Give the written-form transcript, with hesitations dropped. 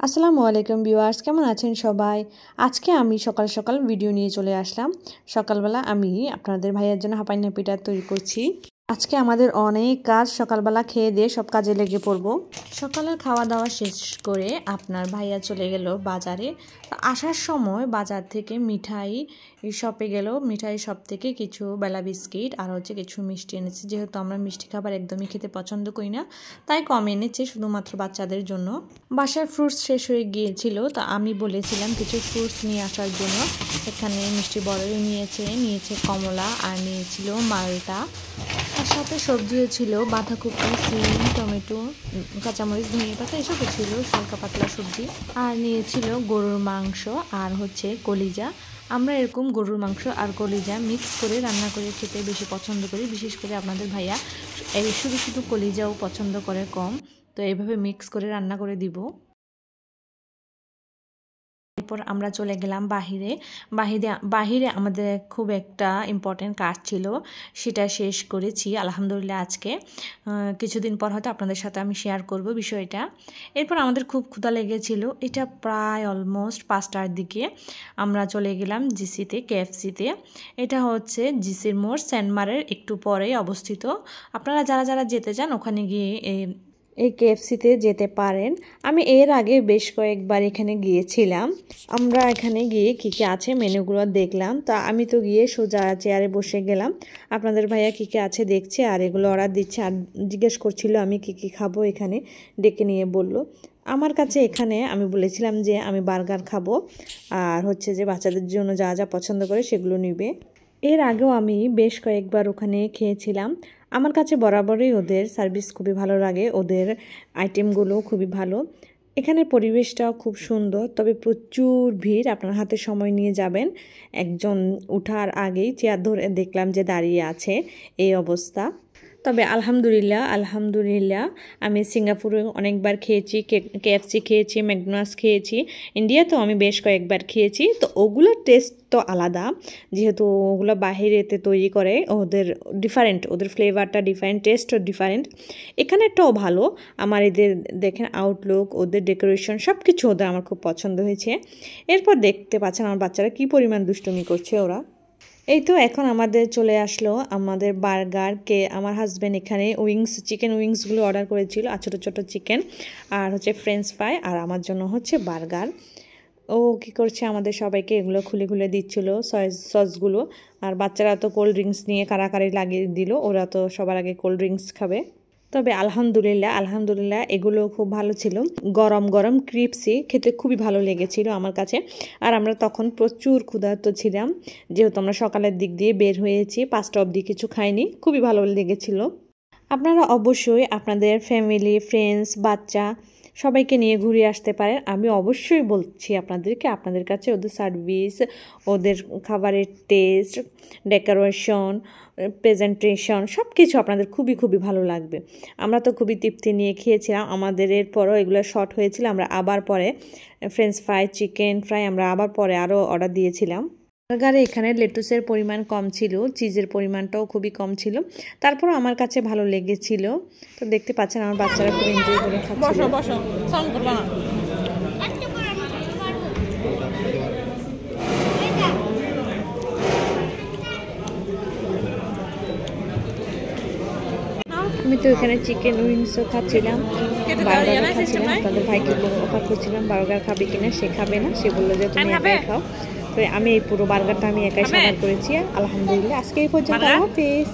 আসসালামু আলাইকুম ভিউয়ার্স, কেমন আছেন সবাই? আজকে আমি সকাল সকাল ভিডিও নিয়ে চলে আসলাম। সকালবেলা আমি আপনাদের ভাইয়ের জন্য হাপাইনা পিঠা তৈরি করছি। আজকে আমাদের অনেক কাজ, সকালবেলা খেয়ে দিয়ে সব কাজে লেগে পড়ব। সকালের খাওয়া দাওয়া শেষ করে আপনার ভাইয়া চলে গেল বাজারে। তো আসার সময় বাজার থেকে মিঠাই শপে গেল, মিঠাই শপ থেকে কিছু বেলা বিস্কিট আর কিছু মিষ্টি এনেছে। যেহেতু আমরা মিষ্টি খাবার একদমই খেতে পছন্দ করি না, তাই কম এনেছে শুধুমাত্র বাচ্চাদের জন্য। বাসার ফ্রুটস শেষ হয়ে গিয়েছিল, তো আমি বলেছিলাম কিছু ফ্রুটস নিয়ে আসার জন্য। এখানে মিষ্টি বড়ই নিয়েছে কমলা আর নিয়েছিল মালটা। তার সাথে সবজিও ছিল বাঁধাকপি, সিম, টমেটো, কাঁচামরিচ, ধনিয়া পাতা, এসবও ছিল হালকা পাতলা সবজি। আর নিয়েছিল গরুর মাংস আর কলিজা। আমরা এরকম গরুর মাংস আর কলিজা মিক্স করে রান্না করে খেতে বেশি পছন্দ করি। বিশেষ করে আপনাদের ভাইয়া এই শুধু কলিজাও পছন্দ করে কম, তো এইভাবে মিক্স করে রান্না করে দিব। এরপর আমরা চলে গেলাম বাহিরে আমাদের খুব একটা ইম্পর্টেন্ট কাজ ছিল, সেটা শেষ করেছি আলহামদুলিল্লাহ। আজকে কিছুদিন পর হয়তো আপনাদের সাথে আমি শেয়ার করব বিষয়টা। এরপর আমাদের খুব ক্ষুধা লেগেছিল, এটা প্রায় অলমোস্ট 5টার দিকে। আমরা চলে গেলাম জিসিতে, কেএফসিতে। এটা হচ্ছে জিসির মোড়, সেন্টমারের একটু পরেই অবস্থিত। আপনারা যারা যেতে চান ওখানে গিয়ে এই কেএফসিতে যেতে পারেন। আমি এর আগে বেশ কয়েকবার এখানে গিয়েছিলাম। আমরা এখানে গিয়ে কী আছে মেনুগুলো দেখলাম। তা আমি তো গিয়ে সোজা চেয়ারে বসে গেলাম। আপনাদের ভাইয়া কী আছে দেখছে আর এগুলো অর্ডার দিচ্ছে আর জিজ্ঞেস করছিল আমি কী খাবো। এখানে ডেকে নিয়ে বলল আমার কাছে। এখানে আমি বলেছিলাম যে আমি বার্গার খাবো আর যে বাচ্চাদের জন্য যা পছন্দ করে সেগুলো নিবে। এর আগেও আমি বেশ কয়েকবার ওখানে খেয়েছিলাম। আমার কাছে বরাবরই ওদের সার্ভিস খুবই ভালো লাগে, ওদের আইটেমগুলো খুবই ভালো। এখানে পরিবেশটাও খুব সুন্দর, তবে প্রচুর ভিড়। আপনার হাতে সময় নিয়ে যাবেন। একজন উঠার আগেই চেয়ার ধরে দেখলাম যে দাঁড়িয়ে আছে, এই অবস্থা। তবে আলহামদুলিল্লাহ আমি সিঙ্গাপুরে অনেকবার খেয়েছি, কেএফসি খেয়েছি, ম্যাকডোনাল্ডস খেয়েছি, ইন্ডিয়াতেও আমি বেশ কয়েকবার খেয়েছি। তো ওগুলোর টেস্ট তো আলাদা, যেহেতু ওগুলো বাহিরেতে তৈরি করে, ওদের ডিফারেন্ট, ওদের ফ্লেভারটা ডিফারেন্ট, টেস্টও ডিফারেন্ট। এখানেরটাও ভালো। আমার এদের দেখেন আউটলুক, ওদের ডেকোরেশন সব কিছু ওদের আমার খুব পছন্দ হয়েছে। এরপর দেখতে পাচ্ছেন আমার বাচ্চারা কী পরিমাণ দুষ্টুমি করছে ওরা। এই তো এখন আমাদের চলে আসলো আমাদের বার্গার। আমার হাজব্যান্ড এখানে চিকেন উইংসগুলো অর্ডার করেছিল, আর ছোটো চিকেন আর ফ্রেঞ্চ ফ্রাই, আর আমার জন্য বার্গার। ও কী করছে আমাদের সবাইকে এগুলো খুলে দিচ্ছিল সসগুলো। আর বাচ্চারা তো কোল্ড ড্রিঙ্কস নিয়ে কারাকারি লাগিয়ে দিল, ওরা তো সবার আগে কোল্ড ড্রিঙ্কস খাবে। তবে আলহামদুলিল্লাহ এগুলো খুব ভালো ছিল, গরম ক্রিপসি, খেতে খুবই ভালো লেগেছিল আমার কাছে। আর আমরা তখন প্রচুর ক্ষুধার্ত ছিলাম, যেহেতু আমরা সকালের দিক দিয়ে বের হয়েছি, 5টা অবধি কিছু খাইনি, খুবই ভালো লেগেছিল। আপনারা অবশ্যই আপনাদের ফ্যামিলি, ফ্রেন্ডস, বাচ্চা সবাইকে নিয়ে ঘুরে আসতে পারেন। আমি অবশ্যই বলছি আপনাদের কাছে ওদের সার্ভিস, ওদের খাবারের টেস্ট, ডেকোরেশন, প্রেজেন্টেশন সব কিছু আপনাদের খুবই ভালো লাগবে। আমরা তো খুবই তৃপ্তি নিয়ে খেয়েছিলাম। আমাদের এরপরও এগুলো শর্ট হয়েছিল, আমরা আবার পরে ফ্রেঞ্চ ফ্রাই, চিকেন ফ্রাই আমরা আবার পরে আরও অর্ডার দিয়েছিলাম। বার্গারে এখানে লেটুসের পরিমাণ কম ছিল, চিজের পরিমাণটাও খুবই কম ছিল, তারপরও আমার কাছে ভালো লেগেছিল। তো দেখতে পাচ্ছেন আমার বাচ্চারা খুব এনজয় করে খাচ্ছে। আমি তো এখানে চিকেন উইংসও খাচ্ছিলাম, বার্গারও খাচ্ছিলাম। আপনাদের ভাইকে অফার করছিলাম বার্গার খাবে কিনা, সে খাবে না, সে বললো যে তুমি একাই খাও। তো আমি এই পুরো বার্গারটা আমি একাই সার্ভ করেছি। আলহামদুলিল্লাহ আজকে এই পর্যন্ত, আল্লাহ হাফেজ।